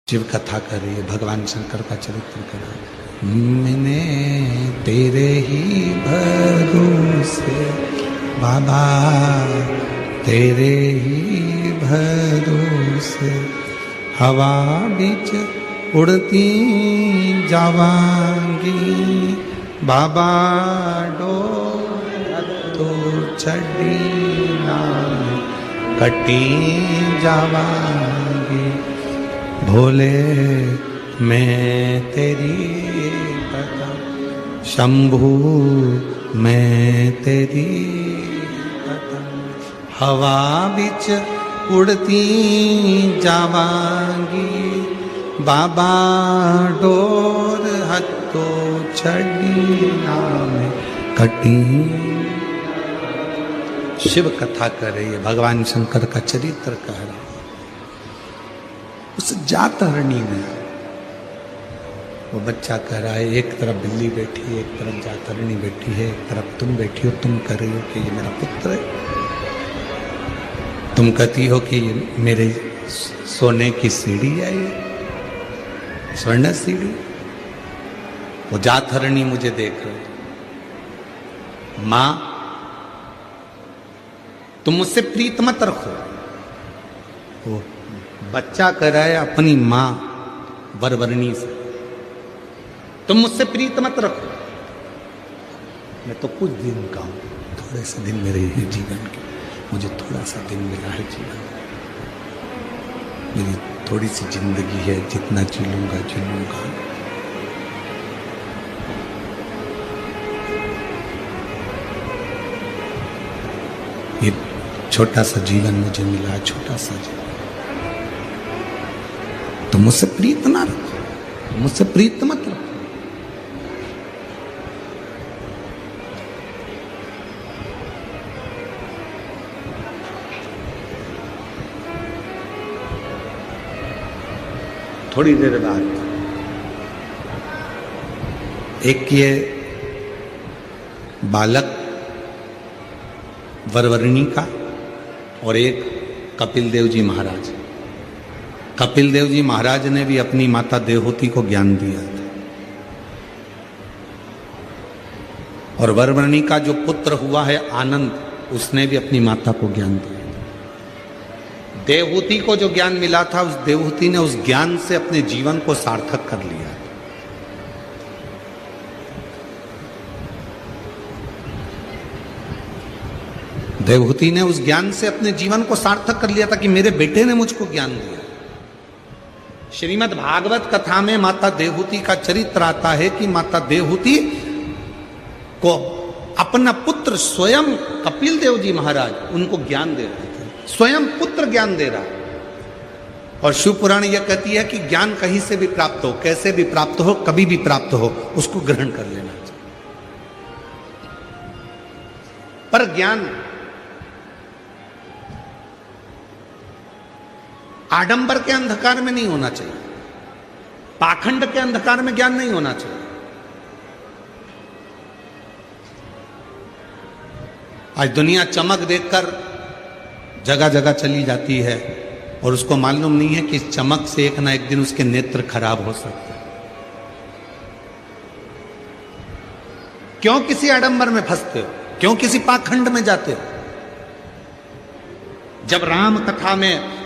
शिव कथा कर रही है, भगवान शंकर का चरित्र कर रही है। मैंने तेरे ही भरोसे बाबा, तेरे ही भरोसे हवा बीच उड़ती जावांगी बाबा, डोर तो चढ़ी ना कटी जावांगी। भोले मैं तेरी कदम, शंभू मैं तेरी कदम, हवा बिच उड़ती जावांगी बाबा, डोर हथो छड़ी नाम कटी। शिव कथा कर रही है, भगवान शंकर का चरित्र कह रहा है। उस जातरणी में वो बच्चा कह रहा है, एक तरफ बिल्ली बैठी है, एक तरफ जातरणी बैठी है, एक तरफ तुम बैठी हो, तुम कह रही हो कि ये मेरा पुत्र है, तुम कहती हो कि मेरे सोने की सीढ़ी है, ये स्वर्ण सीढ़ी। वो जातरणी मुझे देख रहे, मां तुम मुझसे प्रीत मत रखो। वो बच्चा कह रहा है अपनी मां वरवरणी से, तुम मुझसे प्रीत मत रखो, मैं तो कुछ दिन का हूं, थोड़े से दिन मेरे हैं जीवन के, मुझे थोड़ा सा दिन मिला है जीवन, मेरी थोड़ी सी जिंदगी है, जितना जी लूंगा जी लूंगा। ये छोटा सा जीवन मुझे मिला, छोटा सा जीवन, तो मुझसे प्रीत ना रखो, मुझसे प्रीत मत रखो। थोड़ी देर बाद एक ये बालक वरवरणी का और एक कपिल देव जी महाराज। कपिल देव जी महाराज ने भी अपनी माता देवहूति को ज्ञान दिया था, और वरवरणी का जो पुत्र हुआ है आनंद, उसने भी अपनी माता को ज्ञान दिया था। देवहूति को जो ज्ञान मिला था, उस देवहूति ने उस ज्ञान से अपने जीवन को सार्थक कर लिया। देवहूति ने उस ज्ञान से अपने जीवन को सार्थक कर लिया था कि मेरे बेटे ने मुझको ज्ञान दिया। श्रीमद् भागवत कथा में माता देवहूति का चरित्र आता है कि माता देवहूति को अपना पुत्र स्वयं कपिल देव जी महाराज उनको ज्ञान दे रहे थे, स्वयं पुत्र ज्ञान दे रहा। और शिव पुराण यह कहती है कि ज्ञान कहीं से भी प्राप्त हो, कैसे भी प्राप्त हो, कभी भी प्राप्त हो, उसको ग्रहण कर लेना चाहिए। पर ज्ञान आडंबर के अंधकार में नहीं होना चाहिए, पाखंड के अंधकार में ज्ञान नहीं होना चाहिए। आज दुनिया चमक देखकर जगह जगह चली जाती है और उसको मालूम नहीं है कि इस चमक से एक ना एक दिन उसके नेत्र खराब हो सकते हैं। क्यों किसी आडंबर में फंसते हो, क्यों किसी पाखंड में जाते हो? जब राम कथा में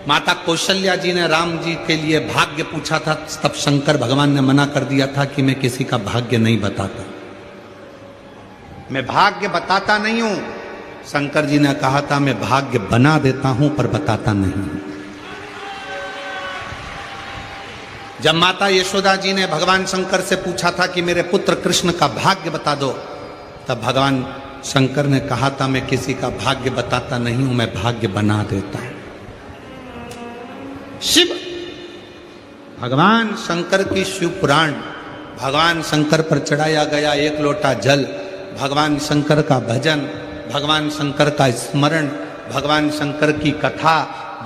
माता कौशल्या जी ने राम जी के लिए भाग्य पूछा था, तब शंकर भगवान ने मना कर दिया था कि मैं किसी का भाग्य नहीं बताता, मैं भाग्य बताता नहीं हूं। शंकर जी ने कहा था मैं भाग्य बना देता हूं पर बताता नहीं। जब माता यशोदा जी ने भगवान शंकर से पूछा था कि मेरे पुत्र कृष्ण का भाग्य बता दो, तब भगवान शंकर ने कहा था मैं किसी का भाग्य बताता नहीं हूं, मैं भाग्य बना देता हूं। शिव भगवान शंकर की शिव पुराण, भगवान शंकर पर चढ़ाया गया एक लोटा जल, भगवान शंकर का भजन, भगवान शंकर का स्मरण, भगवान शंकर की कथा,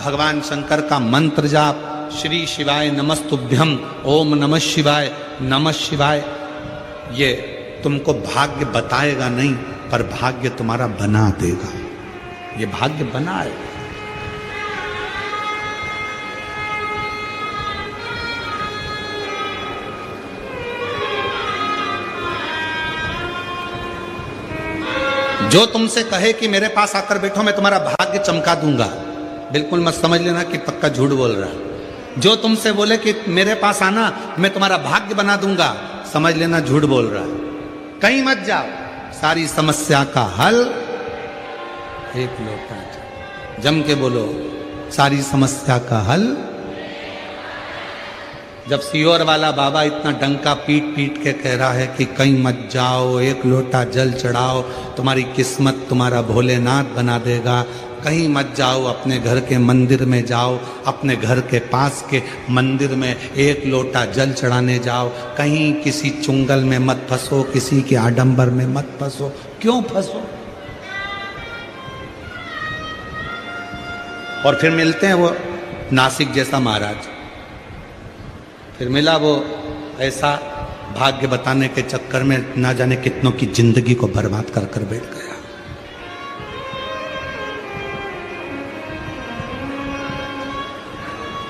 भगवान शंकर का मंत्र जाप, श्री शिवाय नमस्तुभ्यम, ओम नमः शिवाय, नमः शिवाय। ये तुमको भाग्य बताएगा नहीं, पर भाग्य तुम्हारा बना देगा। ये भाग्य बनाए। जो तुमसे कहे कि मेरे पास आकर बैठो मैं तुम्हारा भाग्य चमका दूंगा, बिल्कुल मत समझ लेना कि पक्का झूठ बोल रहा है। जो तुमसे बोले कि मेरे पास आना मैं तुम्हारा भाग्य बना दूंगा, समझ लेना झूठ बोल रहा है। कहीं मत जाओ, सारी समस्या का हल एक लोटा जल। जम के बोलो, सारी समस्या का हल। जब सियोर वाला बाबा इतना डंका पीट पीट के कह रहा है कि कहीं मत जाओ, एक लोटा जल चढ़ाओ, तुम्हारी किस्मत तुम्हारा भोलेनाथ बना देगा, कहीं मत जाओ, अपने घर के मंदिर में जाओ, अपने घर के पास के मंदिर में एक लोटा जल चढ़ाने जाओ, कहीं किसी चुंगल में मत फंसो, किसी के आडंबर में मत फंसो। क्यों फंसो? और फिर मिलते हैं वो नासिक जैसा महाराज, फिर मिला वो ऐसा भाग्य बताने के चक्कर में ना जाने कितनों की जिंदगी को बर्बाद कर कर बैठ गया।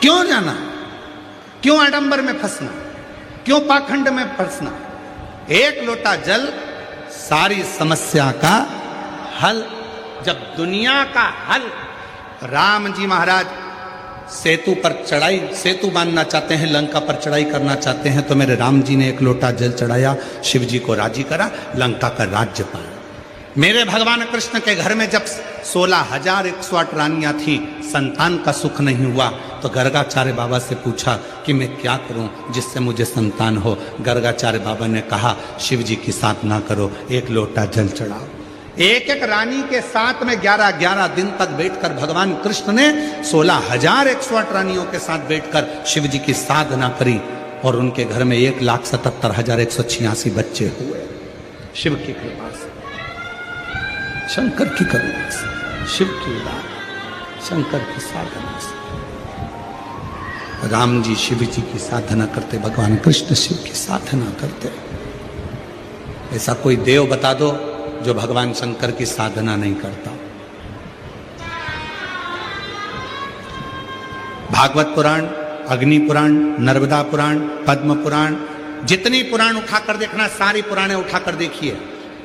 क्यों जाना? क्यों आडंबर में फंसना? क्यों पाखंड में फंसना? एक लोटा जल सारी समस्या का हल। जब दुनिया का हल, राम जी महाराज सेतु पर चढ़ाई, सेतु बांधना चाहते हैं, लंका पर चढ़ाई करना चाहते हैं, तो मेरे राम जी ने एक लोटा जल चढ़ाया, शिव जी को राजी करा, लंका का राज्य पाया। मेरे भगवान कृष्ण के घर में जब 16,108 रानियां थी, संतान का सुख नहीं हुआ, तो गर्गाचार्य बाबा से पूछा कि मैं क्या करूं जिससे मुझे संतान हो। गर्गाचार्य बाबा ने कहा शिव जी की साधना करो, एक लोटा जल चढ़ाओ। एक एक रानी के साथ में 11-11 दिन तक बैठकर भगवान कृष्ण ने 16,108 रानियों के साथ बैठकर शिव जी की साधना करी, और उनके घर में 1,77,186 बच्चे हुए। शिव की कृपा से, शंकर की करुणा से, शिव की उदार, शंकर की साधना से। राम जी शिव जी की साधना करते, भगवान कृष्ण शिव की साधना करते। ऐसा कोई देव बता दो जो भगवान शंकर की साधना नहीं करता। भागवत पुराण, अग्नि पुराण, नर्मदा पुराण, पद्म पुराण, जितनी पुराण उठाकर देखना सारी पुराणे उठाकर देखिए,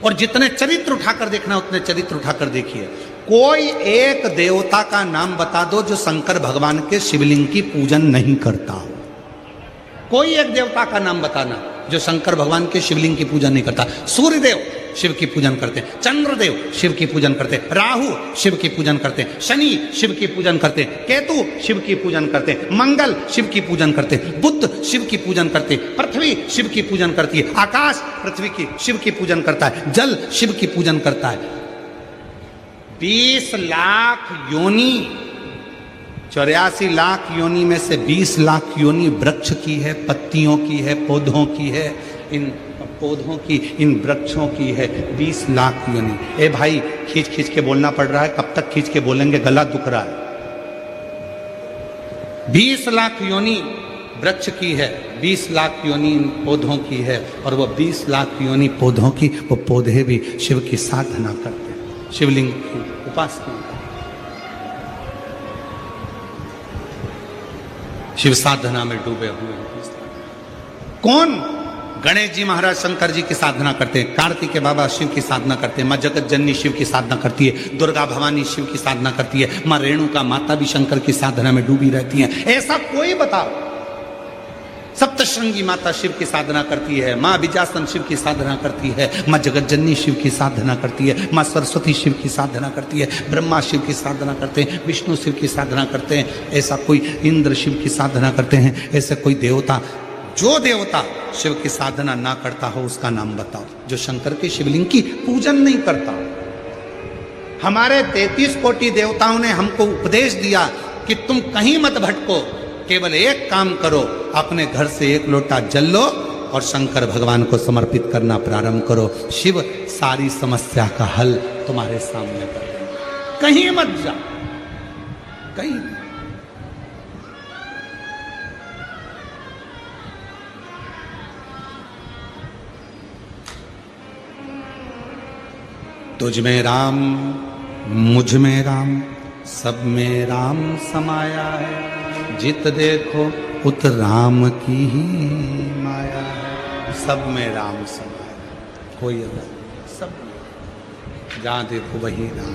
और जितने चरित्र उठाकर देखना उतने चरित्र उठाकर देखिए। कोई एक देवता का नाम बता दो जो शंकर भगवान के शिवलिंग की पूजन नहीं करता हो। कोई एक देवता का नाम बताना जो शंकर भगवान के शिवलिंग की पूजन नहीं करता। सूर्यदेव शिव की पूजन करते हैं, चंद्रदेव शिव की पूजन करते हैं, राहु शिव की पूजन करते हैं, शनि शिव की पूजन करते हैं, केतु शिव की पूजन करते हैं, मंगल शिव की पूजन करते हैं, बुध शिव की पूजन करते हैं, पृथ्वी शिव की पूजन करती है, आकाश पृथ्वी की शिव की पूजन करता है, जल शिव की पूजन करता है। 20 लाख योनि, 84 लाख योनि में से 20 लाख योनि वृक्ष की है, पत्तियों की है, पौधों की है, इन पौधों की, इन वृक्षों की है 20 लाख योनि। ए भाई, खींच खींच के बोलना पड़ रहा है, कब तक खींच के बोलेंगे, गला दुख रहा है। 20 लाख योनि वृक्ष की है, 20 लाख योनि इन पौधों की है, और वो 20 लाख योनि पौधों की, वो पौधे भी शिव की साधना करते हैं, शिवलिंग की उपासना करते हैं, शिव साधना में डूबे हुए हैं। कौन? गणेश जी महाराज शंकर जी की साधना करते हैं, कार्तिकेय बाबा शिव की साधना करते हैं, माँ जगत जननी शिव की साधना करती है, दुर्गा भवानी शिव की साधना करती है, माँ रेणुका माता भी शंकर की साधना में डूबी रहती हैं। ऐसा कोई बताओ। सप्तशृंगी माता शिव की साधना करती है, माँ विजासन शिव की साधना करती है, माँ जगत जननी शिव की साधना करती है, माँ सरस्वती शिव की साधना करती है, ब्रह्मा शिव की साधना करते हैं, विष्णु शिव की साधना करते हैं। ऐसा कोई इंद्र शिव की साधना करते हैं। ऐसे कोई देवता, जो देवता शिव की साधना ना करता हो उसका नाम बताओ, जो शंकर के शिवलिंग की पूजन नहीं करता। हमारे 33 कोटि देवताओं ने हमको उपदेश दिया कि तुम कहीं मत भटको, केवल एक काम करो, अपने घर से एक लोटा जल लो और शंकर भगवान को समर्पित करना प्रारंभ करो। शिव सारी समस्या का हल तुम्हारे सामने कर देंगे। कहीं मत जा, कहीं। तुझ में राम, मुझ में राम, सब में राम समाया है, जित देखो उत राम की ही माया है। सब में राम समाया, कोई अलग, सब में। जहां देखो वही राम।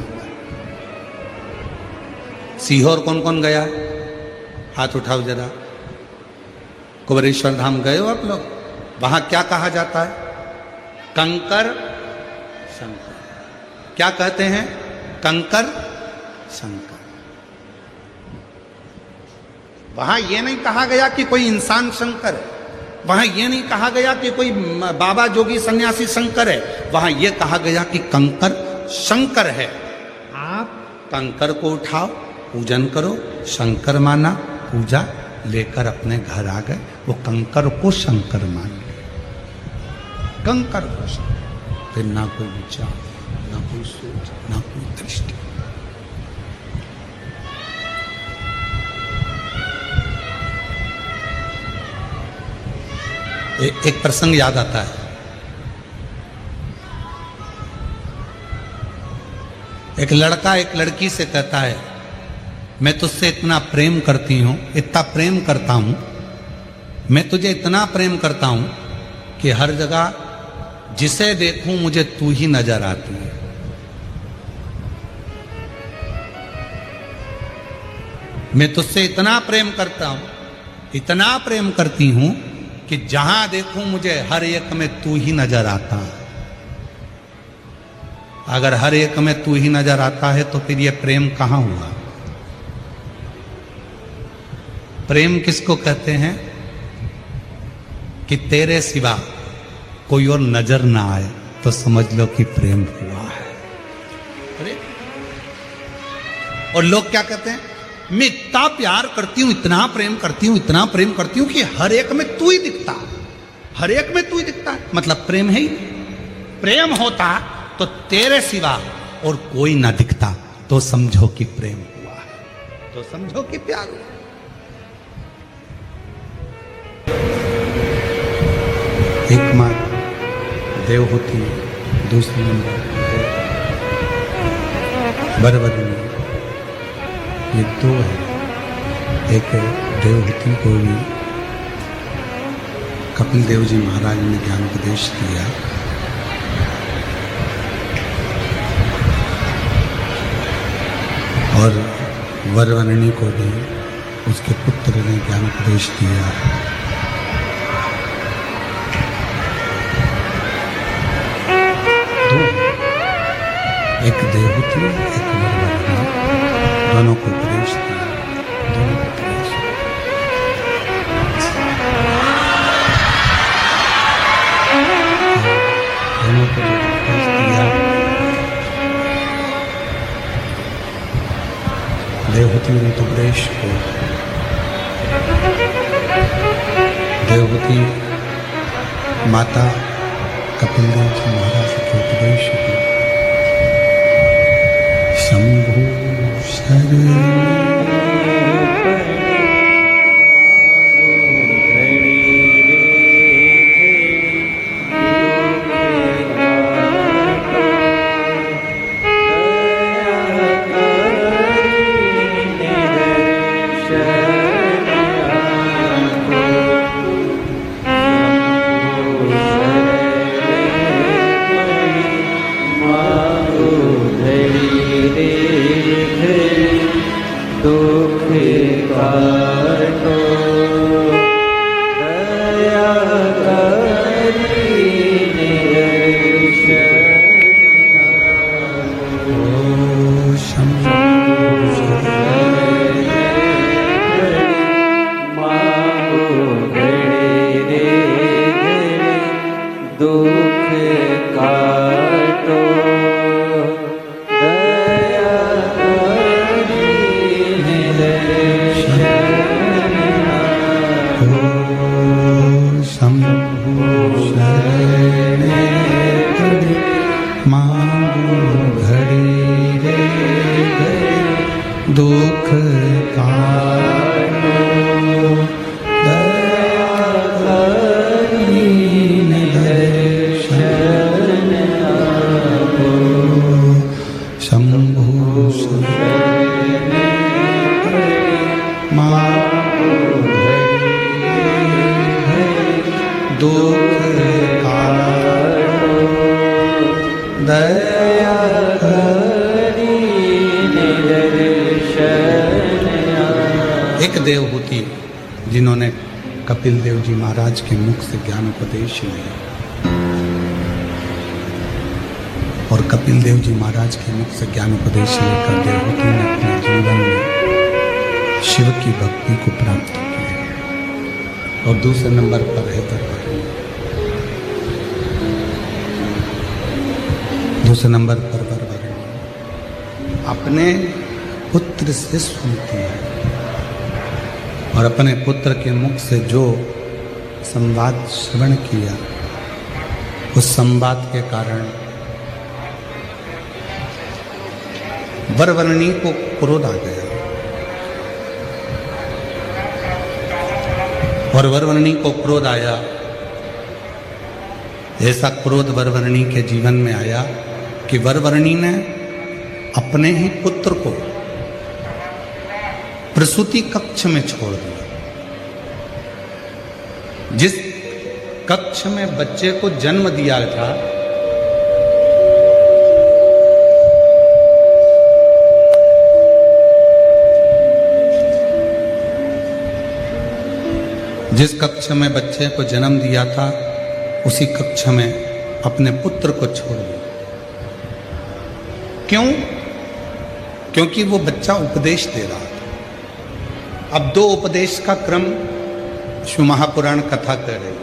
सीहोर कौन कौन गया? हाथ उठाओ जरा। कुबेरेश्वर धाम गए हो आप लोग? वहां क्या कहा जाता है? कंकर शंकर। क्या कहते हैं? कंकर शंकर। वहां यह नहीं कहा गया कि कोई इंसान शंकर है, वहां यह नहीं कहा गया कि कोई बाबा जोगी सन्यासी शंकर है, वहां यह कहा गया कि कंकर शंकर है। आप कंकर को उठाओ, पूजन करो, शंकर माना, पूजा लेकर अपने घर आ गए। वो कंकर को शंकर मान गए, कंकर को शंकर। फिर ना कोई विचार, ना कोई सोच, ना कोई दृष्टि। एक प्रसंग याद आता है। एक लड़का एक लड़की से कहता है, मैं तुझसे इतना प्रेम करती हूं, इतना प्रेम करता हूं, मैं तुझे इतना प्रेम करता हूं कि हर जगह जिसे देखूं मुझे तू ही नजर आती है। मैं तुझसे इतना प्रेम करता हूं, इतना प्रेम करती हूं कि जहां देखूं मुझे हर एक में तू ही नजर आता है। अगर हर एक में तू ही नजर आता है तो फिर ये प्रेम कहां हुआ? प्रेम किसको कहते हैं? कि तेरे सिवा कोई और नजर ना आए तो समझ लो कि प्रेम हुआ है। अरे और लोग क्या कहते हैं? मैं इतना प्यार करती हूं, इतना प्रेम करती हूं, इतना प्रेम करती हूं कि हर एक में तू ही दिखता, हर एक में तू ही दिखता है। मतलब प्रेम है ही। प्रेम होता तो तेरे सिवा और कोई ना दिखता तो समझो कि प्रेम हुआ है, तो समझो कि प्यार हुआ। एक माँ देव होती है, दूसरी नंबर बरबरी, ये दो है। एक देवहूति को भी कपिल देव जी महाराज ने ज्ञान उपदेश दिया। और वरवर्णी को भी उसके पुत्र ने ज्ञान उपदेश दिया। एक देवहूति, एक वरवर्णी, दोनों को उपदेश दिया, दोनों को उपदेश। दोनों को जो उपदेश दिया, देवहूति ने तो उपदेश को, देवहूति माता कपिल देव जी महाराज के उपदेश को शंभु शरण दुख काटो दया देवहूति जिन्होंने कपिल देव जी महाराज के मुख से ज्ञान उपदेश लिया, और कपिल देव जी महाराज के मुख से ज्ञान उपदेश लेकर देवहूति ने अपने जीवन में शिव की भक्ति को प्राप्त किया। और दूसरे नंबर पर है वरवर्णी। दूसरे नंबर पर वरवर्णी अपने पुत्र से सुनती है, और अपने पुत्र के मुख से जो संवाद श्रवण किया, उस संवाद के कारण वरवर्णी को क्रोध आ गया, और वरवर्णी को क्रोध आया। ऐसा क्रोध वरवर्णी के जीवन में आया कि वरवर्णी ने अपने ही पुत्र को प्रसूति कक्ष में छोड़ दिया। जिस कक्ष में बच्चे को जन्म दिया था, जिस कक्ष में बच्चे को जन्म दिया था, उसी कक्ष में अपने पुत्र को छोड़ दिया। क्यों? क्योंकि वो बच्चा उपदेश दे रहा था। अब दो उपदेश का क्रम शिव महापुराण कथा कह रहे हैं।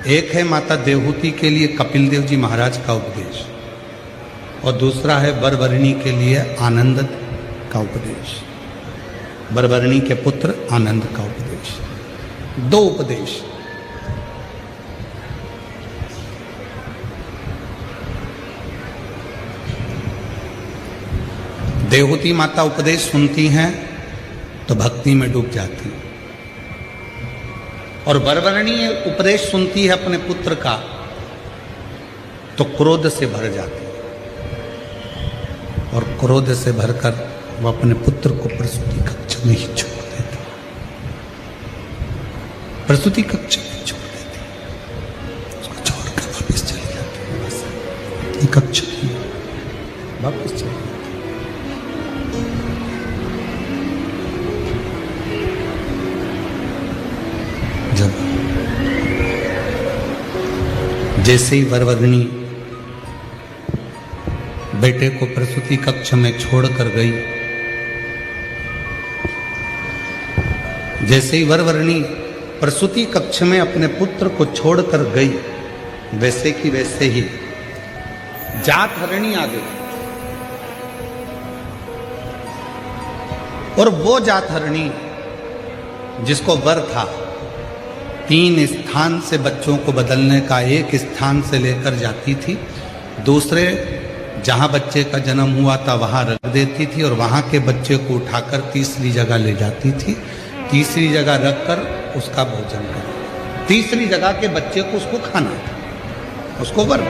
एक है माता देवहूति के लिए कपिल देव जी महाराज का उपदेश, और दूसरा है वरवर्णी के लिए आनंद का उपदेश, वरवर्णी के पुत्र आनंद का उपदेश। दो उपदेश। देवहूति माता उपदेश सुनती हैं तो भक्ति में डूब जाती है, और वरवर्णी उपदेश सुनती है अपने पुत्र का तो क्रोध से भर जाती है, और क्रोध से भरकर वो अपने पुत्र को प्रसूति कक्ष में ही छोड़ देती, प्रसूति कक्ष में छोड़ देती, उसको छोड़कर वापस चली जाती है। बस ये कक्ष नहीं, वापस चली जाती। जब जैसे ही वरवर्णी बेटे को प्रसूति कक्ष में छोड़कर गई, जैसे ही वरवर्णी प्रसूति कक्ष में अपने पुत्र को छोड़कर गई, वैसे की वैसे ही जात हरणी आ गई, और वो जात हरणी जिसको वर था 3 स्थान से बच्चों को बदलने का, एक स्थान से लेकर जाती थी, दूसरे जहां बच्चे का जन्म हुआ था वहां रख देती थी, और वहां के बच्चे को उठाकर तीसरी जगह ले जाती थी, तीसरी जगह रखकर उसका भोजन कर, तीसरी जगह के बच्चे को उसको खाना था, उसको वर